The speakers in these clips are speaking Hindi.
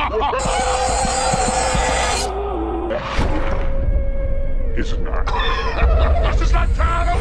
Isn't that? Das ist ein Tarnung!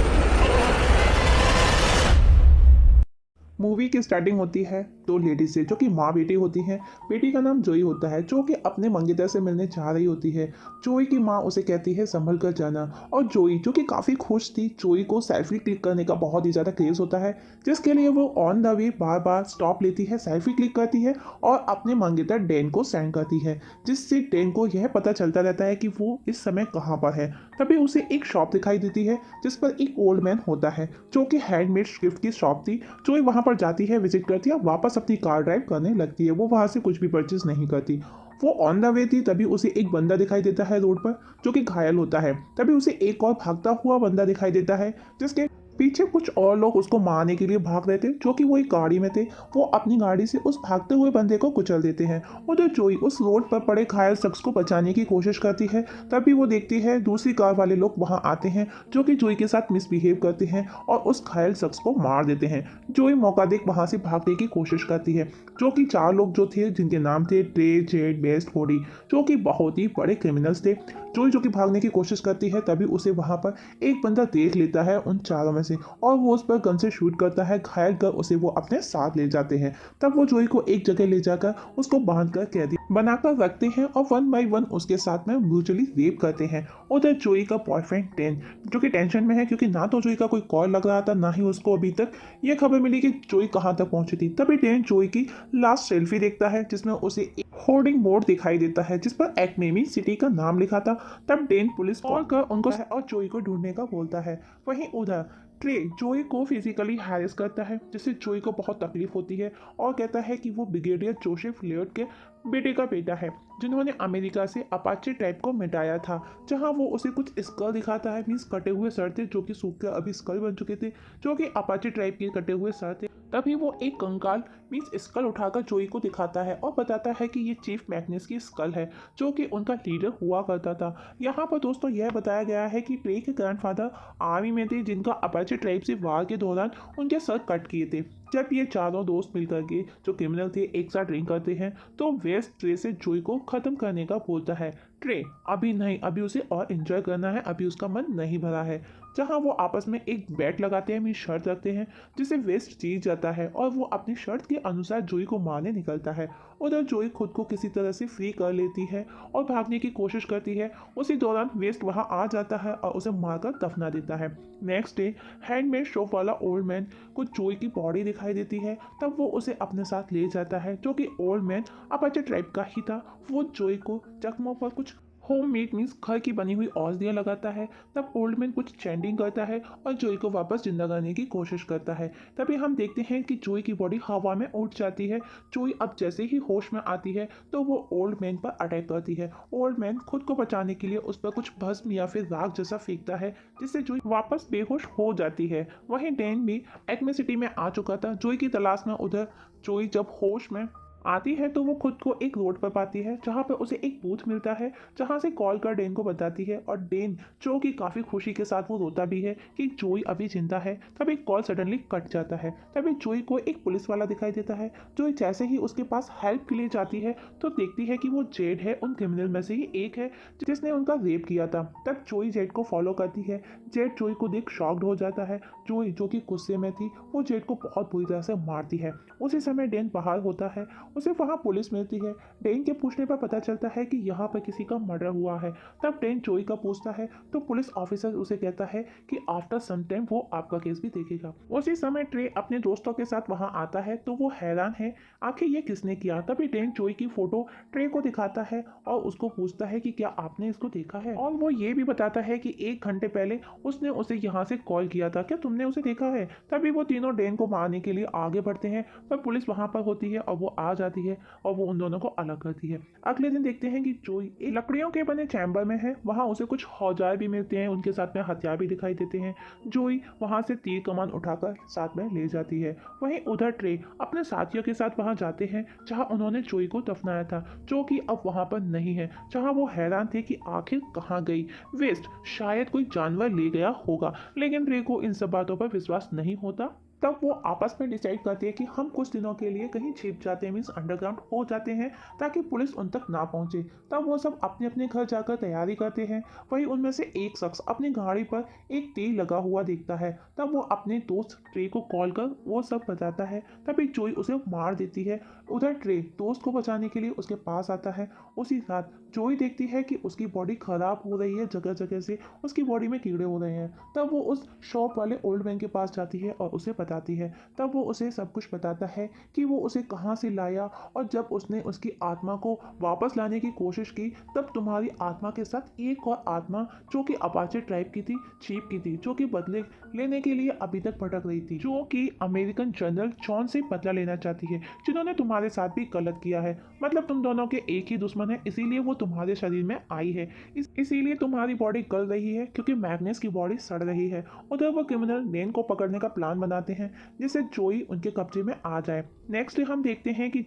Movie की स्टार्टिंग होती है दो लेडीज से जो कि माँ बेटी होती हैं। बेटी का नाम जोई होता है जो कि अपने मंगेतर से मिलने जा रही होती है। जोई की माँ उसे कहती है संभल कर जाना, और जोई जो कि काफ़ी खुश थी, जोई को सेल्फी क्लिक करने का बहुत ही ज़्यादा क्रेज़ होता है, जिसके लिए वो on the way bar bar stop लेती है, सेल्फी क्लिक करती है और अपने मंगेतर डैन को सेंड करती है, जिससे डैन को यह पता चलता रहता है कि वो इस समय कहाँ पर है। तभी उसे एक शॉप दिखाई देती है जिस पर एक ओल्ड मैन होता है जो कि हैंडमेड गिफ्ट की शॉप थी। जोई वहाँ पर जाती है, विजिट करती है, वापस अपनी कार ड्राइव करने लगती है। वो वहाँ से कुछ भी परचेज नहीं करती। वो ऑन द वे थी, तभी उसे एक बंदा दिखाई देता है रोड पर जो कि घायल होता है। तभी उसे एक और भागता हुआ बंदा दिखाई देता है जिसके पीछे कुछ और लोग उसको मारने के लिए भाग रहे थे, जो कि वो एक गाड़ी में थे। वो अपनी गाड़ी से उस भागते हुए बंदे को कुचल देते हैं। उधर जोई उस रोड पर पड़े घायल शख्स को बचाने की कोशिश करती है। तभी वो देखती है दूसरी कार वाले लोग वहां आते हैं जो कि जोई के साथ मिसबिहेव करते हैं और उस घायल शख्स को मार देते हैं। जोई मौका देख वहां से भागने की कोशिश करती है, जो कि चार लोग जो थे जिनके नाम थे ट्रे, जेड, बेस्ट, कोडी, जो कि बहुत ही बड़े क्रिमिनल्स थे। जोई जो कि भागने की कोशिश करती है, तभी उसे वहां पर एक बंदा देख लेता है उन चारों में से, और वो उस पर गन से शूट करता है। घायल कर उसे वो अपने साथ ले जाते हैं। तब वो जोई को एक जगह ले जाकर उसको बांध कर कैदी बनाकर रखते हैं और वन बाई वन उसके साथ में म्यूचुअली रेप करते हैं। उधर जोई का बॉयफ्रेंड टेन जो कि टेंशन में है, क्योंकि ना तो जोई का कोई कॉल लग रहा था, ना ही उसको अभी तक ये खबर मिली कि जोई कहाँ तक पहुंची थी। तभी टेन जोई की लास्ट सेल्फी देखता है जिसमें उसे एक होर्डिंग बोर्ड दिखाई देता है जिस पर एक्मेमी सिटी का नाम लिखा था। तब डेन पुलिस कॉल कर उनको है और जोई को ढूंढने का बोलता है। वहीं उधर ट्रे जोई को फिजिकली हैरेस करता है, जिससे जोई को बहुत तकलीफ होती है और कहता है कि वो ब्रिगेडियर जोसेफ लेयर्ड के बेटे का बेटा है, जिन्होंने अमेरिका से अपाचे ट्राइब को मिटाया था। जहां वो उसे कुछ स्कल दिखाता है, मीन्स कटे हुए सर थे जो कि सूख कर अभी स्कल बन चुके थे, जो कि अपाचे ट्राइब के कटे हुए सर थे। तभी वो एक कंकाल मीन्स स्कल उठाकर जोई को दिखाता है और बताता है कि ये चीफ मैग्नस की स्कल है, जो कि उनका लीडर हुआ करता था। यहाँ पर दोस्तों यह बताया गया है कि ट्रे के ग्रैंडफादर आर्मी में थे, जिनका अपाचे ट्राइब से वार के दौरान उनके सर कट किए थे। जब ये चारों दोस्त मिलकर के जो क्रिमिनल थे एक साथ ड्रिंक करते हैं, तो वेस्ट ट्रे से जोई को खत्म करने का बोलता है। ट्रे अभी नहीं, अभी उसे और एंजॉय करना है, अभी उसका मन नहीं भरा है। जहां वो आपस में एक बैट लगाते हैं, मीन शर्त रखते हैं, जिसे वेस्ट जीत जाता है और वो अपनी शर्त के अनुसार जोई को मारने निकलता है। उधर जोई खुद को किसी तरह से फ्री कर लेती है और भागने की कोशिश करती है। उसी दौरान वेस्ट वहां आ जाता है और उसे मारकर दफना देता है। नेक्स्ट डे हैंडमेड शॉप वाला ओल्ड मैन को जोई की बॉडी दिखाई देती है। तब वो उसे अपने साथ ले जाता है, जो कि ओल्ड मैन अपाचे ट्राइब का ही था। वो जोई को जख्मों पर कुछ होम मेड मीन्स घर की बनी हुई औषधियाँ लगाता है। तब ओल्ड मैन कुछ चैंटिंग करता है और जोई को वापस जिंदा करने की कोशिश करता है। तभी हम देखते हैं कि जोई की बॉडी हवा में उड़ जाती है। जोई अब जैसे ही होश में आती है तो वो ओल्ड मैन पर अटैक करती है। ओल्ड मैन खुद को बचाने के लिए उस पर कुछ भस्म या फिर राख जैसा फेंकता है, जिससे जोई वापस बेहोश हो जाती है। वहीं डैन भी एक्मे सिटी में आ चुका था जोई की तलाश में। उधर जोई जब होश में आती है तो वो खुद को एक रोड पर पाती है, जहाँ पर उसे एक बूथ मिलता है, जहाँ से कॉल कर डेन को बताती है। और डेन जो कि काफ़ी खुशी के साथ वो रोता भी है कि जोई अभी जिंदा है। तभी कॉल सडनली कट जाता है। तभी जोई को एक पुलिस वाला दिखाई देता है। जोई जैसे ही उसके पास हेल्प के लिए जाती है तो देखती है कि वो जेड है, उन क्रिमिनल में से ही एक है जिसने उनका रेप किया था। तब जोई जेड को फॉलो करती है। जेड जोई को देख शॉक्ड हो जाता है। जोई जो कि गुस्से में थी, वो जेड को बहुत बुरी तरह से मारती है। उसी समय डेन बाहर होता है, उसे वहां पुलिस मिलती है। डेन के पूछने पर पता चलता है कि यहाँ पर किसी का मर्डर हुआ है। तब डेन जोई का पूछता है तो पुलिस ऑफिसर उसे कहता है कि आफ्टर सम टाइम वो आपका केस भी देखेगा। उसी समय ट्रे अपने दोस्तों के साथ वहां आता है तो वो हैरान है आखिर ये किसने किया। तभी डेन जोई की फोटो ट्रे को दिखाता है और उसको पूछता है कि क्या आपने इसको देखा है, और वो ये भी बताता है कि 1 घंटे पहले उसने उसे यहाँ से कॉल किया था, क्या तुमने उसे देखा है। तभी वो तीनों डेन को मारने के लिए आगे बढ़ते हैं, पर पुलिस वहां पर होती है और वो आ जाती है और वो उन दोनों को अलग करती है। अगले दिन देखते हैं कि जोई एक लकड़ियों के बने चैम्बर में है। वहां उसे कुछ औजार भी मिलते हैं, उनके साथ में हथियार भी दिखाई देते हैं। जोई वहां से तीर कमान उठाकर साथ में ले जाती है। वहीं उधर ट्रे अपने साथियों के साथ वहां जाते हैं जहां उन्होंने जोई को दफनाया था, जो कि अब वहां पर नहीं है। जहां वो हैरान थे कि आखिर कहाँ गई। वेस्ट शायद कोई जानवर ले गया होगा, लेकिन ट्रे को इन सब बातों पर विश्वास नहीं होता। तब वो आपस में डिसाइड करते हैं कि हम कुछ दिनों के लिए कहीं छिप जाते हैं, मीन्स अंडरग्राउंड हो जाते हैं, ताकि पुलिस उन तक ना पहुंचे। तब वो सब अपने अपने घर जाकर तैयारी करते हैं। वहीं उनमें से एक शख्स अपनी गाड़ी पर एक तीर लगा हुआ देखता है। तब वो अपने दोस्त ट्रे को कॉल कर वो सब बताता है। तभी जोई उसे मार देती है। उधर ट्रे दोस्त को बचाने के लिए उसके पास आता है। उसी रात जोई देखती है कि उसकी बॉडी खराब हो रही है, जगह जगह से उसकी बॉडी में कीड़े हो रहे हैं। तब वो उस शॉप वाले ओल्ड मैन के पास जाती है और उसे बताती है। तब वो उसे सब कुछ बताता है कि वो उसे कहाँ से लाया, और जब उसने उसकी आत्मा को वापस लाने की कोशिश की, तब तुम्हारी आत्मा के साथ एक और आत्मा जो कि अपाचे ट्राइब की थी, चीप की थी, जो कि बदले लेने के लिए अभी तक भटक रही थी, जो कि अमेरिकन जनरल जॉन से बदला लेना चाहती है, जिन्होंने तुम्हारे साथ भी गलत किया है। मतलब तुम दोनों के एक ही दुश्मन है, इसीलिए वो तुम्हारे शरीर में आई है। इसीलिए तुम्हारी बॉडी गल रही है, क्योंकि मैग्नेस की बॉडी सड़ रही है। उधर वो क्रिमिनल डेन को पकड़ने का प्लान बनाते हैं, जिससे जोई उनके कब्जे में आ जाए। नेक्स्ट डे हम देखते हैं कि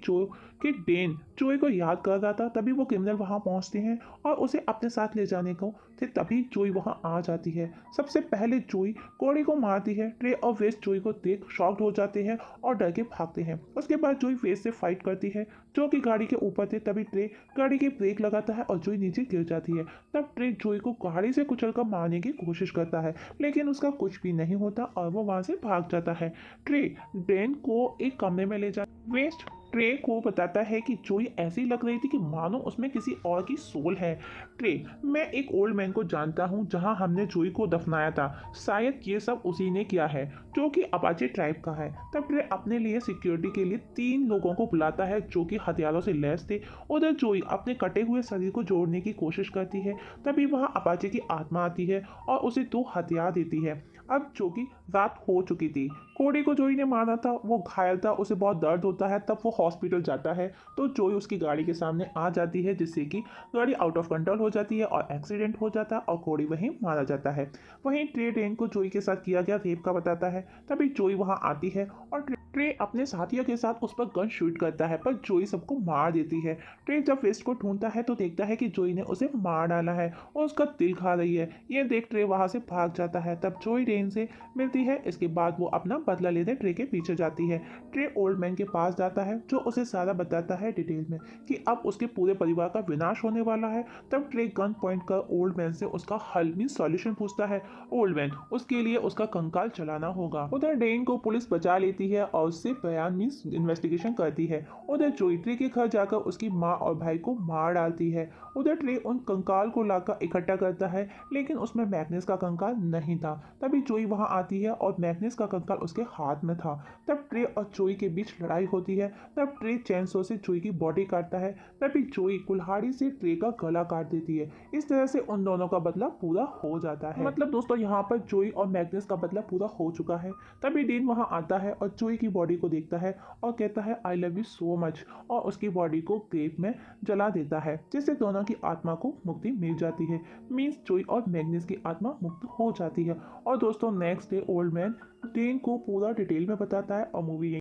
डेन जोई को याद कर रहा था, तभी वो क्रिमिनल वहां पहुंचते हैं और उसे अपने साथ ले जाने को थे। तभी जोई वहां आ जाती है। सबसे पहले जोई कोड़ी को मारती है। ट्रे और वेस्ट जोई को देख शॉक्ड हो जाते हैं और डर के भागते हैं। उसके बाद जोई वेस्ट से फाइट करती है, जो कि गाड़ी के ऊपर थे। तभी ट्रे गाड़ी की ब्रेक लगाता है और जोई नीचे गिर जाती है। तब ट्रे जोई को गाड़ी से कुचलकर मारने की कोशिश करता है, लेकिन उसका कुछ भी नहीं होता और वो वहां से भाग जाता है। ट्रे डेन को एक कमरे में ले जा वेस्ट ट्रे को बताता है कि जोई ऐसी लग रही थी कि मानो उसमें किसी और की सोल है। ट्रे, मैं एक ओल्ड मैन को जानता हूँ जहाँ हमने जोई को दफनाया था, शायद ये सब उसी ने किया है, जो कि अपाचे ट्राइब का है। तब ट्रे अपने लिए सिक्योरिटी के लिए 3 लोगों को बुलाता है, जो कि हथियारों से लैस थे। उधर जोई अपने कटे हुए शरीर को जोड़ने की कोशिश करती है। तभी वहाँ अपाचे की आत्मा आती है और उसे 2 हथियार देती है। अब जो कि रात हो चुकी थी, कोडी को जोई ने मारा था, वो घायल था, उसे बहुत दर्द होता है। तब वो हॉस्पिटल जाता है तो जोई उसकी गाड़ी के सामने आ जाती है, जिससे कि गाड़ी आउट ऑफ कंट्रोल हो जाती है और एक्सीडेंट हो जाता है और कोडी वहीं मारा जाता है। वहीं ट्रे डेन को जोई के साथ किया गया रेप का बताता है। तभी जोई वहां आती है और ट्रे अपने साथियों के साथ उस पर गन शूट करता है, पर जोई सबको मार देती है। ट्रे जब वेस्ट को ढूंढता है तो देखता है कि जोई ने उसे मार डाला है और उसका दिल खा रही है। ये देख ट्रे वहां से भाग जाता है। तब जोई डेन से मिलती है। इसके बाद वो अपना बदला लेने ट्रे के पीछे जाती है। ट्रे ओल्ड मैन के पास जाता है, जो उसे सारा बताता है डिटेल में कि अब उसके पूरे परिवार का विनाश होने वाला है। तब ट्रे गन पॉइंट कर ओल्ड मैन से उसका हल मीन सॉल्यूशन पूछता है। ओल्ड मैन उसके लिए उसका कंकाल चलाना होगा। उधर डेन को पुलिस बचा लेती है और उससे बयान मीन्स इन्वेस्टिगेशन करती है। उधर जोई ट्रे के घर जाकर उसकी माँ और भाई को मार डालती है। उधर ट्रे उन कंकाल को लाकर इकट्ठा करता है, लेकिन उसमें मैग्नेस का कंकाल नहीं था। तभी जोई वहां आती है और मैग्नेस का कंकाल उसके हाथ में था। तब ट्रे और जोई के बीच लड़ाई होती है। तब ट्रे चैनसो से जोई की बॉडी काटता है। तभी जोई कुल्हाड़ी से ट्रे का गला काट देती है। इस तरह से उन दोनों का बदला पूरा हो जाता है। मतलब दोस्तों यहाँ पर जोई और मैग्नेस का बदला पूरा हो चुका है। तभी डीन वहां आता है और जोई की बॉडी को देखता है और कहता है I love you so much, और उसकी बॉडी को ग्रेव में जला देता है, जिससे दोनों की आत्मा को मुक्ति मिल जाती है। मीन्स जोई और मैग्नेस की आत्मा मुक्त हो जाती है। और दोस्तों next day old man den को पूरा डिटेल में बताता है और मूवी